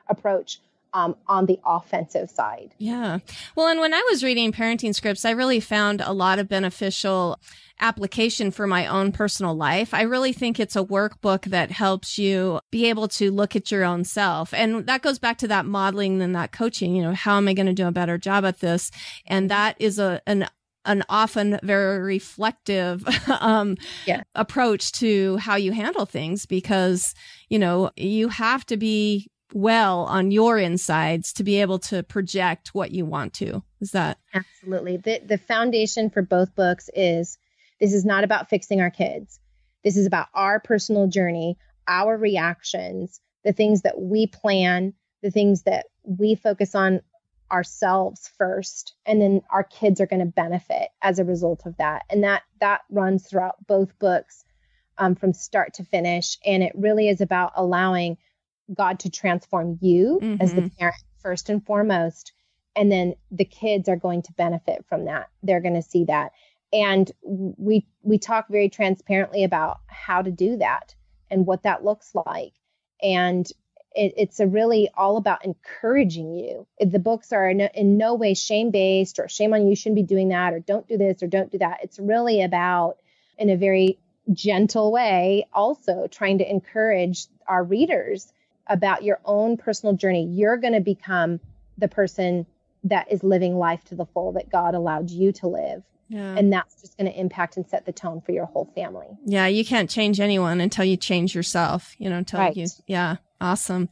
approach on the offensive side. Yeah. Well, and when I was reading parenting scripts, I really found a lot of beneficial application for my own personal life. I really think it's a workbook that helps you be able to look at your own self. And that goes back to that modeling and that coaching, how am I going to do a better job at this? And that is an often very reflective approach to how you handle things, because, you have to be well on your insides to be able to project what you want to. Is that? Absolutely. The foundation for both books is, this is not about fixing our kids. This is about our personal journey, our reactions, the things that we plan, the things that we focus on ourselves first, and then our kids are going to benefit as a result of that. And that runs throughout both books from start to finish. And it really is about allowing God to transform you as the parent first and foremost. And then the kids are going to benefit from that. They're going to see that. And we talk very transparently about how to do that and what that looks like. And it's really all about encouraging you. The books are in no way shame-based or shame on you, shouldn't be doing that, or don't do this or don't do that. It's really about, in a very gentle way, also trying to encourage our readers about your own personal journey. You're going to become the person that is living life to the full that God allowed you to live. Yeah. And that's just going to impact and set the tone for your whole family. Yeah. You can't change anyone until you change yourself, right. Yeah. Awesome.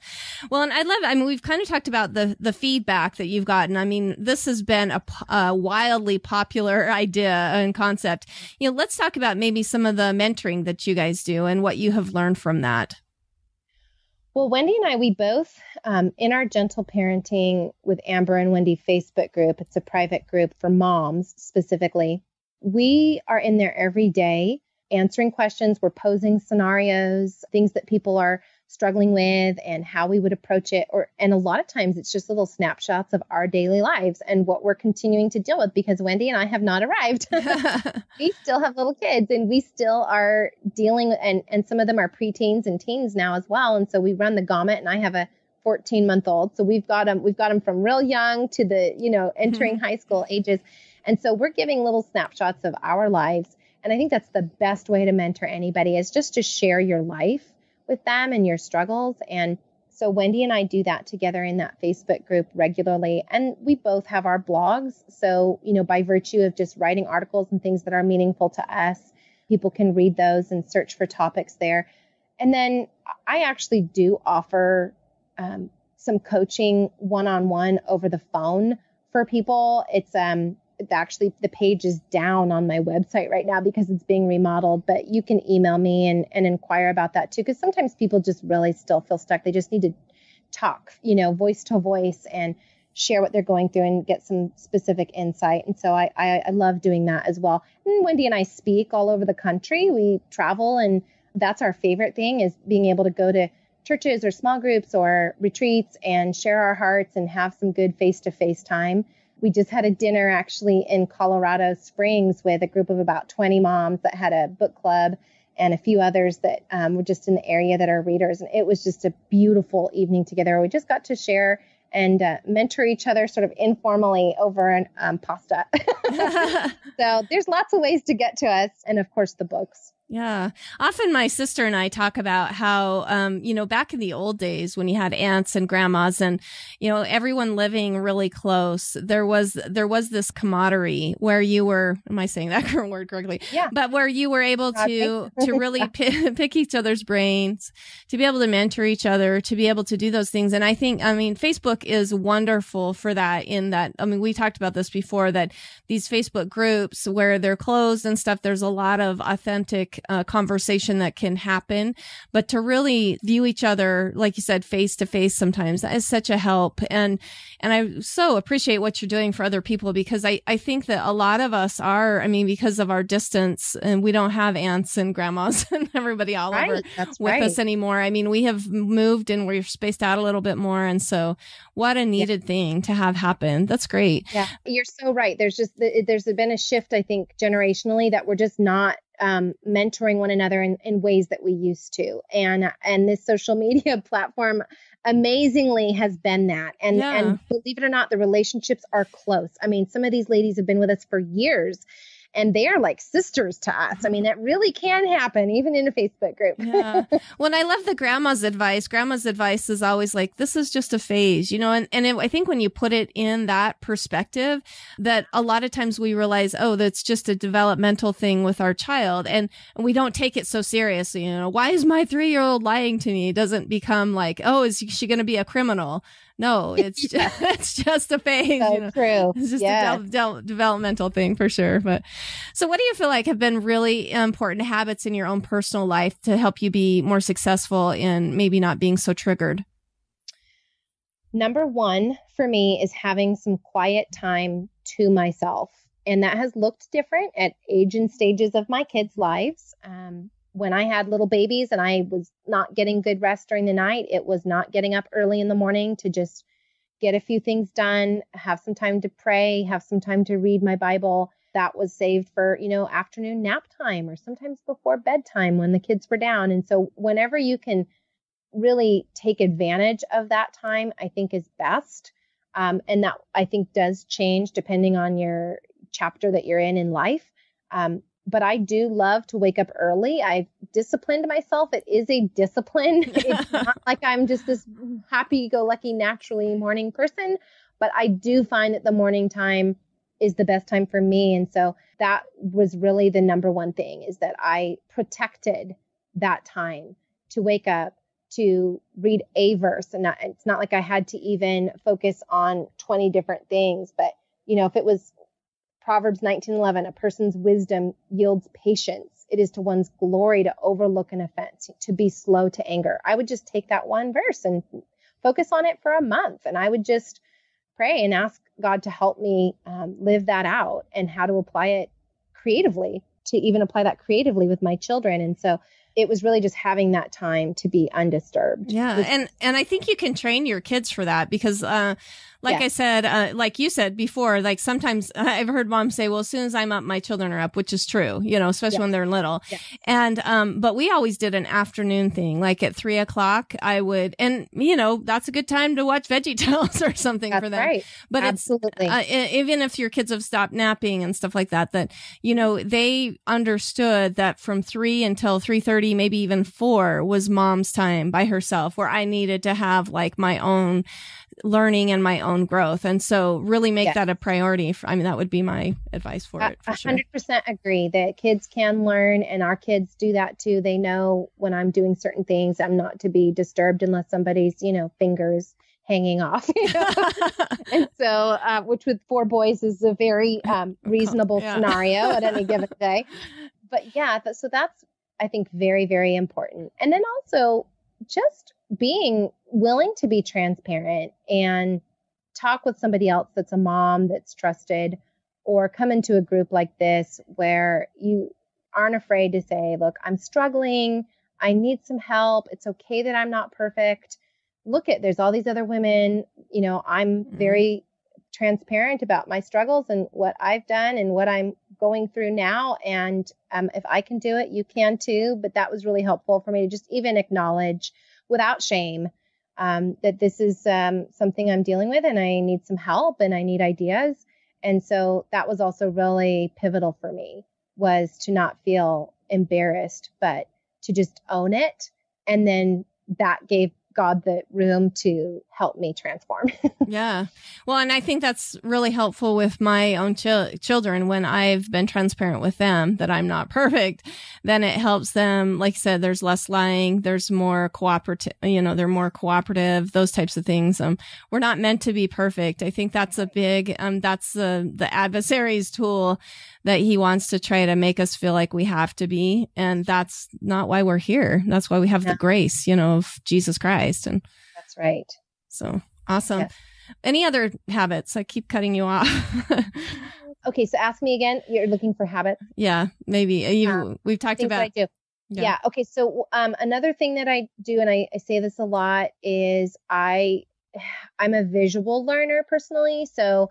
Well, and I mean, we've kind of talked about the feedback that you've gotten. I mean, this has been a wildly popular idea and concept. Let's talk about maybe some of the mentoring that you guys do and what you have learned from that. Well, Wendy and I, we both, in our Gentle Parenting with Amber and Wendy Facebook group, it's a private group for moms specifically. We are in there every day answering questions. We're posing scenarios, things that people are struggling with and how we would approach it. And a lot of times it's just little snapshots of our daily lives and what we're continuing to deal with, because Wendy and I have not arrived. We still have little kids and we still are dealing, and some of them are preteens and teens now as well. And so we run the gamut, and I have a 14-month-old. So we've got them from real young to the, entering high school ages. And so we're giving little snapshots of our lives. And I think that's the best way to mentor anybody, is just to share your life with them and your struggles. And so Wendy and I do that together in that Facebook group regularly. And we both have our blogs. So, by virtue of just writing articles and things that are meaningful to us, people can read those and search for topics there. And then I actually do offer some coaching one-on-one over the phone for people. It's actually, the page is down on my website right now because it's being remodeled, but you can email me and inquire about that too. Because sometimes people just really still feel stuck. They just need to talk, voice to voice, and share what they're going through and get some specific insight. And so I love doing that as well. And Wendy and I speak all over the country. We travel, and that's our favorite thing, is being able to go to churches or small groups or retreats and share our hearts and have some good face-to-face time. We just had a dinner actually in Colorado Springs with a group of about 20 moms that had a book club, and a few others that were just in the area that are readers. And it was just a beautiful evening together. We just got to share and mentor each other sort of informally over an pasta. So there's lots of ways to get to us. And of course, the books. Yeah. Often my sister and I talk about how, back in the old days when you had aunts and grandmas and, everyone living really close, there was this camaraderie where you were, am I saying that word correctly? Yeah. But where you were able to really pick each other's brains, to be able to mentor each other, to be able to do those things. And I think, Facebook is wonderful for that in that, we talked about this before, that these Facebook groups where they're closed and stuff, there's a lot of authentic conversation that can happen, but to really view each other, like you said, face to face sometimes, that is such a help. And I so appreciate what you're doing for other people, because I think that a lot of us are, because of our distance, and we don't have aunts and grandmas and everybody all over with us anymore. We have moved and we're spaced out a little bit more. And so what a needed thing to have happen. That's great. Yeah, you're so right. There's been a shift, I think, generationally, that we're just not mentoring one another in ways that we used to. And this social media platform amazingly has been that. And believe it or not, the relationships are close. Some of these ladies have been with us for years, and they are like sisters to us. That really can happen even in a Facebook group. Yeah. Well, I love the grandma's advice. Grandma's advice is always like, this is just a phase, I think when you put it in that perspective, that a lot of times we realize, that's just a developmental thing with our child. And we don't take it so seriously. Why is my 3-year-old lying to me? It doesn't become like, is she going to be a criminal? No, it's just a phase. So true. It's just a developmental thing for sure. But so what do you feel like have been really important habits in your own personal life to help you be more successful in maybe not being so triggered? Number one for me is having some quiet time to myself. And that has looked different at age and stages of my kids' lives. When I had little babies and I was not getting good rest during the night, it was not getting up early in the morning to just get a few things done, have some time to pray, have some time to read my Bible. That was saved for, afternoon nap time or sometimes before bedtime when the kids were down. And so whenever you can really take advantage of that time, I think is best. And that I think does change depending on your chapter that you're in life. But I do love to wake up early. I've disciplined myself. It is a discipline. It's not like I'm just this happy-go-lucky, naturally morning person, but I do find that the morning time is the best time for me. And so that was really the number one thing, is that I protected that time to wake up, to read a verse. And it's not like I had to even focus on 20 different things, but if it was Proverbs 19:11, a person's wisdom yields patience. It is to one's glory to overlook an offense, to be slow to anger. I would just take that one verse and focus on it for a month. And I would just pray and ask God to help me live that out, and how to apply it creatively, to even apply that creatively with my children. And so it was really just having that time to be undisturbed. Yeah. And I think you can train your kids for that, because I said, like you said before, like sometimes I've heard moms say, well, as soon as I'm up, my children are up, which is true, especially when they're little. Yeah. And, but we always did an afternoon thing, like at 3:00 I would, and that's a good time to watch VeggieTales or something for them. Right. But absolutely, it's, even if your kids have stopped napping and stuff like that, they understood that from 3 until 3:30, maybe even 4 was mom's time by herself, where I needed to have like my own learning and my own growth. And so really make that a priority. That would be my advice for it. For 100% agree that kids can learn, and our kids do that too. They know when I'm doing certain things, I'm not to be disturbed unless somebody's, fingers hanging off. And so, which with 4 boys is a very reasonable scenario at any given day. But so that's, I think, very, very important. And then also just being willing to be transparent and talk with somebody else that's a mom that's trusted, or come into a group like this where you aren't afraid to say, look, I'm struggling. I need some help. It's okay that I'm not perfect. There's all these other women, I'm very transparent about my struggles and what I've done and what I'm going through now. And if I can do it, you can too. But that was really helpful for me to just even acknowledge without shame that this is something I'm dealing with, and I need some help and I need ideas. And so that was also really pivotal for me, was to not feel embarrassed, but to just own it. And then that gave God the room to help me transform. Yeah. Well, and I think that's really helpful with my own children. When I've been transparent with them that I'm not perfect, then it helps them. Like I said, there's less lying. There's more cooperative, they're more cooperative, those types of things. We're not meant to be perfect. I think that's a big, that's the adversary's tool, that he wants to try to make us feel like we have to be. And that's not why we're here. That's why we have the grace, of Jesus Christ. And that's right. So awesome. Yes. Any other habits? I keep cutting you off. Okay. So ask me again. You're looking for habits? Yeah, maybe. We've talked about. I do. Yeah. Okay. So another thing that I do, and I say this a lot, is I'm a visual learner personally. So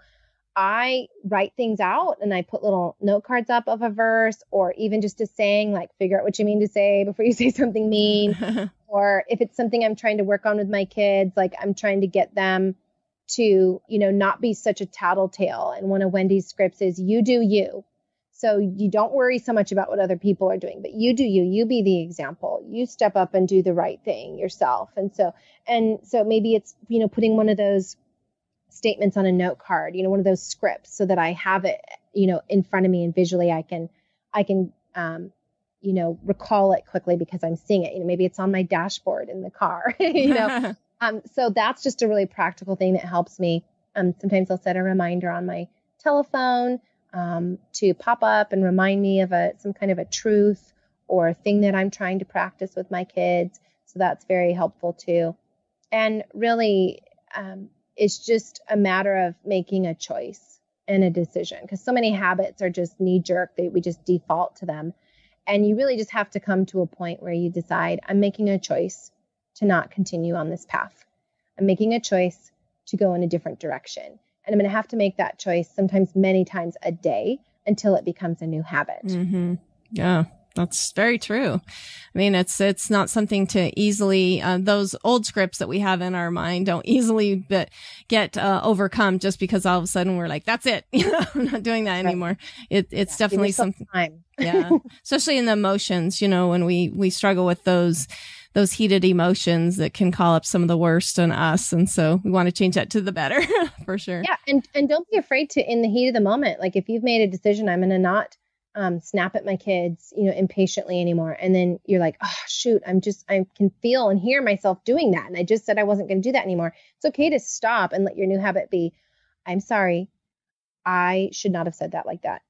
I write things out and I put little note cards up of a verse, or even just a saying, like figure out what you mean to say before you say something mean. Or if it's something I'm trying to work on with my kids, like I'm trying to get them to, not be such a tattletale. And one of Wendy's scripts is, you do you. So you don't worry so much about what other people are doing, but you do you. You be the example. You step up and do the right thing yourself. And so maybe it's, putting one of those statements on a note card, one of those scripts, so that I have it, in front of me, and visually I can, recall it quickly because I'm seeing it. Maybe it's on my dashboard in the car, so that's just a really practical thing that helps me. Sometimes I'll set a reminder on my telephone, to pop up and remind me of some kind of a truth or a thing that I'm trying to practice with my kids. So that's very helpful too. And really, it's just a matter of making a choice and a decision, because so many habits are just knee jerk. We just default to them. And you really just have to come to a point where you decide, I'm making a choice to not continue on this path. I'm making a choice to go in a different direction. And I'm going to have to make that choice sometimes many times a day until it becomes a new habit. Mm-hmm. Yeah. That's very true. I mean, it's not something to easily, those old scripts that we have in our mind don't easily get overcome just because all of a sudden we're like, that's it. I'm not doing that anymore. It's definitely something. Yeah. Especially in the emotions, when we struggle with those heated emotions that can call up some of the worst in us. And so we want to change that to the better for sure. Yeah. And don't be afraid to, in the heat of the moment, like if you've made a decision, I'm going to not snap at my kids, impatiently anymore. And then you're like, oh, shoot, I can feel and hear myself doing that. And I just said I wasn't going to do that anymore. It's okay to stop and let your new habit be, I'm sorry, I should not have said that like that.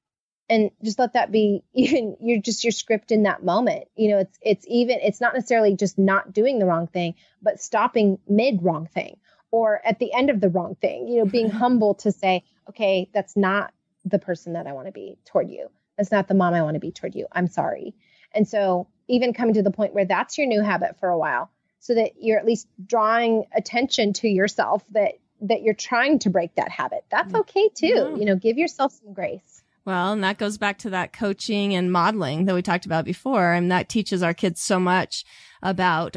And just let that be even your script in that moment. It's not necessarily just not doing the wrong thing, but stopping mid wrong thing or at the end of the wrong thing, being humble to say, okay, that's not the person that I want to be toward you. That's not the mom I want to be toward you. I'm sorry. And so even coming to the point where that's your new habit for a while, so that you're at least drawing attention to yourself that you're trying to break that habit. That's okay too. Yeah. Give yourself some grace. Well, and that goes back to that coaching and modeling that we talked about before. And that teaches our kids so much about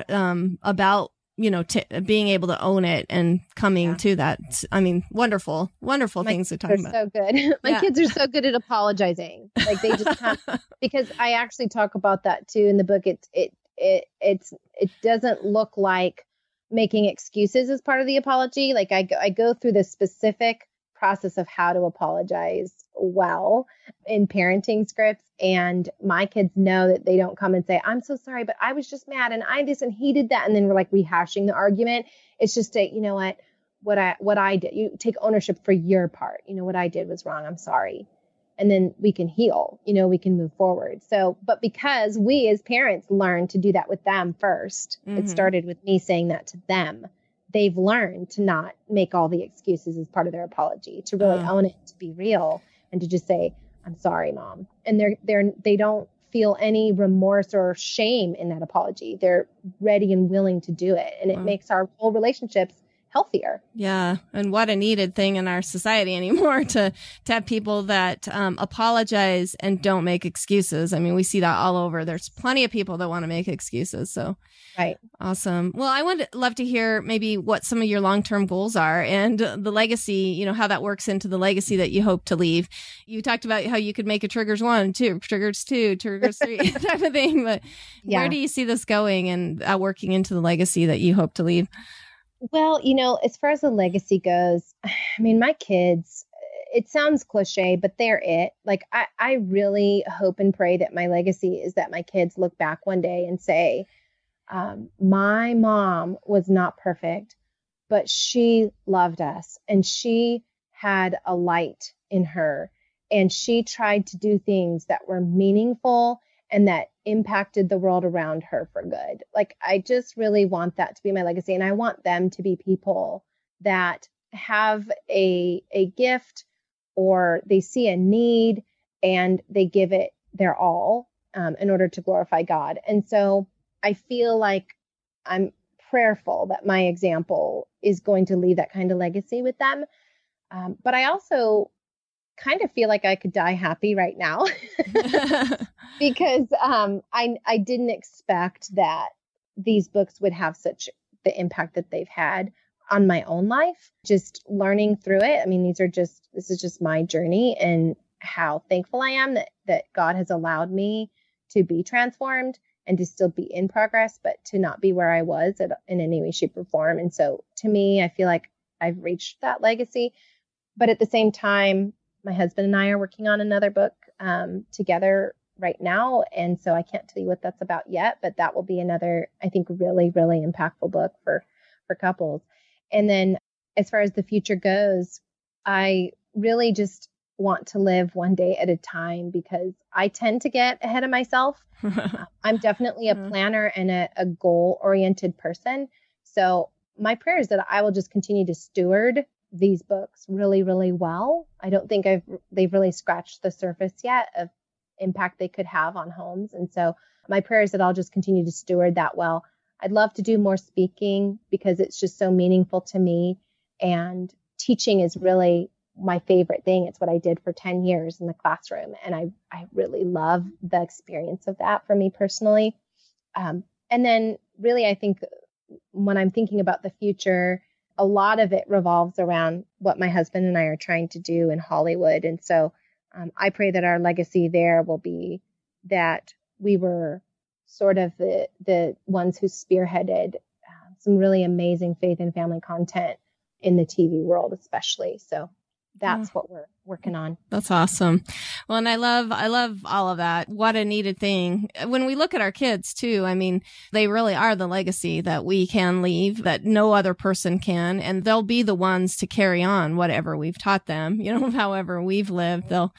being able to own it and coming to that. I mean, wonderful things to talk about. So good. My kids are so good at apologizing. Like they just have, because I actually talk about that too in the book. It doesn't look like making excuses as part of the apology. Like I go through the specific process of how to apologize well in parenting scripts. And my kids know that they don't come and say, I'm so sorry, but I was just mad and I this and he did that. And then we're like rehashing the argument. It's just what I did. You take ownership for your part. What I did was wrong. I'm sorry. And then we can heal, we can move forward. So, but because we as parents learn to do that with them first, it started with me saying that to them. They've learned to not make all the excuses as part of their apology, to really own it, to be real, and to just say, I'm sorry, Mom. And they don't feel any remorse or shame in that apology. They're ready and willing to do it. And it makes our whole relationships healthier. Yeah. And what a needed thing in our society anymore to have people that apologize and don't make excuses. I mean, we see that all over. There's plenty of people that want to make excuses. So right. Awesome. Well, I would love to hear maybe what some of your long-term goals are and the legacy, how that works into the legacy that you hope to leave. You talked about how you could make a triggers 1, 2, triggers 2, triggers 3 type of thing. But where do you see this going and working into the legacy that you hope to leave? Well, as far as the legacy goes, I mean, my kids, it sounds cliche, but they're it. Like, I really hope and pray that my legacy is that my kids look back one day and say, my mom was not perfect, but she loved us and she had a light in her and she tried to do things that were meaningful and that impacted the world around her for good. Like, I just really want that to be my legacy. And I want them to be people that have a gift or they see a need and they give it their all in order to glorify God. And so I feel like I'm prayerful that my example is going to leave that kind of legacy with them. But I also kind of feel like I could die happy right now because I didn't expect that these books would have such the impact that they've had on my own life, just learning through it. I mean, this is just my journey and how thankful I am that God has allowed me to be transformed and to still be in progress, but to not be where I was in any way, shape, or form. And so to me, I feel like I've reached that legacy. But at the same time, my husband and I are working on another book together right now. And so I can't tell you what that's about yet, but that will be another, I think, really, really impactful book for couples. And then as far as the future goes, I really just want to live one day at a time because I tend to get ahead of myself. I'm definitely a planner and a goal-oriented person. So my prayer is that I will just continue to steward these books really, really well. I don't think they've really scratched the surface yet of impact they could have on homes. And so my prayer is that I'll just continue to steward that well. I'd love to do more speaking because it's just so meaningful to me. And teaching is really my favorite thing. It's what I did for 10 years in the classroom. And I really love the experience of that for me personally. And then really, I think when I'm thinking about the future, a lot of it revolves around what my husband and I are trying to do in Hollywood. And so I pray that our legacy there will be that we were sort of the ones who spearheaded some really amazing faith and family content in the TV world, especially. So that's what we're working on. That's awesome. Well, and I love all of that. What a needed thing. When we look at our kids too, I mean, they really are the legacy that we can leave that no other person can. And they'll be the ones to carry on whatever we've taught them, however we've lived, they'll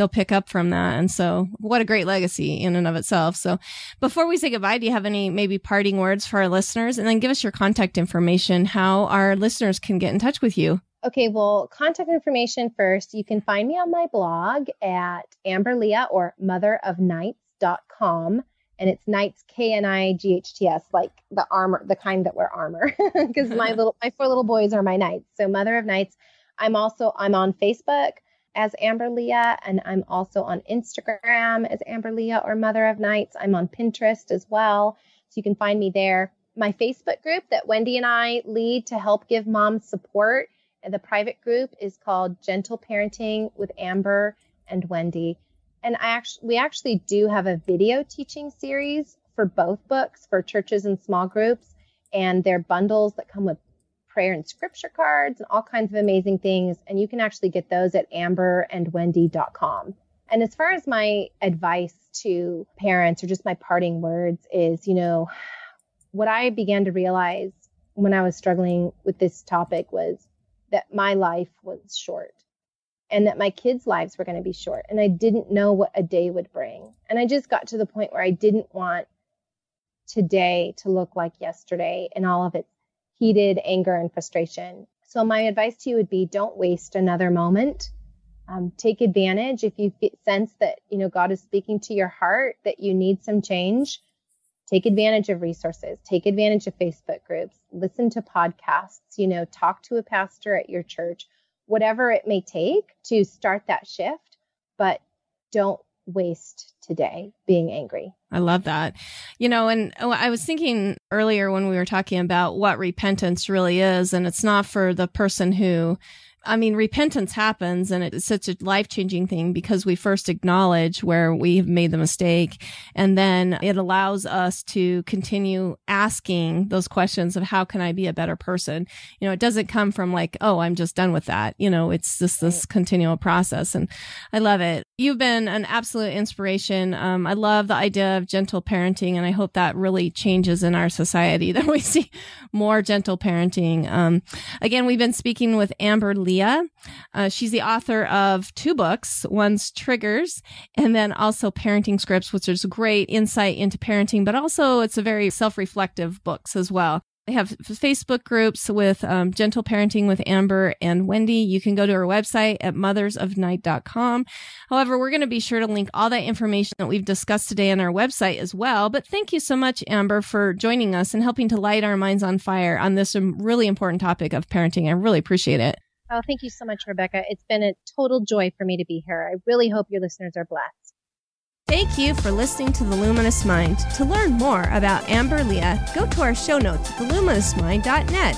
pick up from that. And so what a great legacy in and of itself. So before we say goodbye, do you have any maybe parting words for our listeners? And then give us your contact information, how our listeners can get in touch with you. Okay, well, contact information first. You can find me on my blog at Amber Lia or motherofknights.com. And it's Knights, Knights, like the armor, the kind that wear armor, because my 4 little boys are my knights. So Mother of Knights. I'm on Facebook as Amber Lia, and I'm also on Instagram as Amber Lia or Mother of Knights. I'm on Pinterest as well, so you can find me there. My Facebook group that Wendy and I lead to help give moms support, and the private group is called Gentle Parenting with Amber and Wendy. And we actually do have a video teaching series for both books for churches and small groups, and they're bundles that come with prayer and scripture cards and all kinds of amazing things. And you can actually get those at amberandwendy.com. And as far as my advice to parents or just my parting words is, what I began to realize when I was struggling with this topic was that my life was short and that my kids' lives were going to be short. And I didn't know what a day would bring. And I just got to the point where I didn't want today to look like yesterday and all of its heated anger and frustration. So my advice to you would be, don't waste another moment. Take advantage if you sense that, God is speaking to your heart, that you need some change. take advantage of resources, take advantage of Facebook groups, listen to podcasts, talk to a pastor at your church, whatever it may take to start that shift, but don't waste today being angry. I love that. And I was thinking earlier when we were talking about what repentance really is, and it's not for the person who, repentance happens and it's such a life-changing thing because we first acknowledge where we've made the mistake. And then it allows us to continue asking those questions of how can I be a better person? It doesn't come from like, oh, I'm just done with that. It's just this continual process. And I love it. You've been an absolute inspiration. I love the idea of gentle parenting, and I hope that really changes in our society, that we see more gentle parenting. Again, we've been speaking with Amber Lia. She's the author of 2 books. One's Triggers, and then also Parenting Scripts, which is great insight into parenting, but also it's a very self-reflective books as well. They have Facebook groups with Gentle Parenting with Amber and Wendy. You can go to her website at mothersofnight.com. However, we're going to be sure to link all that information that we've discussed today on our website as well. But thank you so much, Amber, for joining us and helping to light our minds on fire on this really important topic of parenting. I really appreciate it. Oh, thank you so much, Rebecca. It's been a total joy for me to be here. I really hope your listeners are blessed. Thank you for listening to The Luminous Mind. To learn more about Amber Lia, go to our show notes at theluminousmind.net.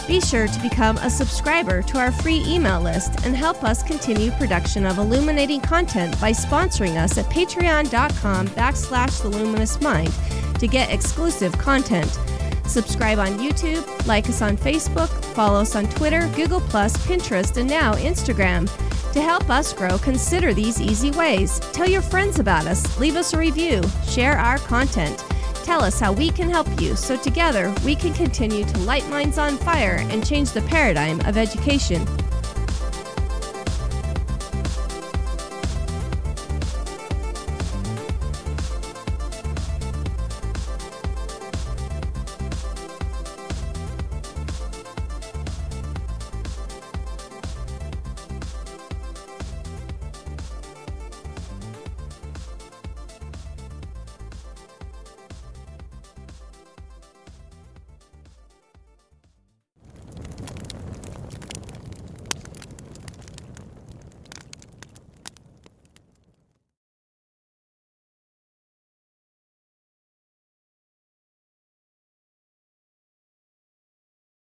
Be sure to become a subscriber to our free email list and help us continue production of illuminating content by sponsoring us at patreon.com/theluminousmind to get exclusive content. Subscribe on YouTube, like us on Facebook, follow us on Twitter, Google+, Pinterest, and now Instagram. To help us grow, consider these easy ways. Tell your friends about us, leave us a review, share our content. Tell us how we can help you so together we can continue to light minds on fire and change the paradigm of education